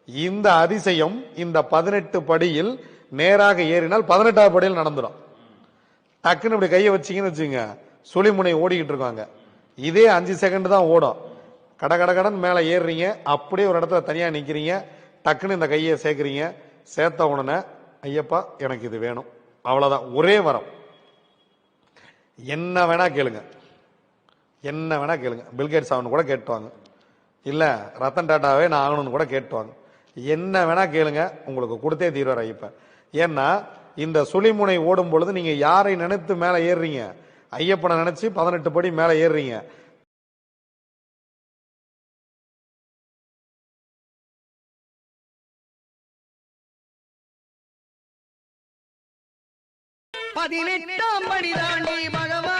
இந்த அதிசயம் இந்த 18 படியில் நேராக ஏறினால் 18வது படியில் நடந்துடும். டக்குன்னு இப்படி கையை வச்சீங்கன்னு வச்சுங்க, சுழிமுனை ஓடிக்கிட்டு இருக்காங்க. இதே 5 செகண்ட் தான் ஓடும். கடன் மேல ஏறுறீங்க, அப்படியே ஒரு இடத்துல தனியா நிக்கிறீங்க, டக்குன்னு இந்த கையை சேர்க்கிறீங்க. சேர்த்த உடனே ஐயப்பா எனக்கு இது வேணும், அவ்வளவுதான். ஒரே வரம். என்ன வேணா கேளுங்க, என்ன வேணா கேளுங்க. பில்கேட்ஸ் ஆகணும் கூட கேட்டுவாங்க, இல்ல ரத்தன் டாட்டாவே நான் ஆகணும்னு கூட கேட்டுவாங்க. என்ன வேணா கேளுங்க, உங்களுக்கு கொடுத்தே தீர்வார் ஐயப்பன். ஏன்னா இந்த சுழிமுனை ஓடும் பொழுது நீங்க யாரை நினைத்து மேல ஏறுறீங்க? ஐயப்பனை நினைச்சு 18 படி மேல ஏறுறீங்க. பதினெட்டாம் படி தாண்டி பகவான்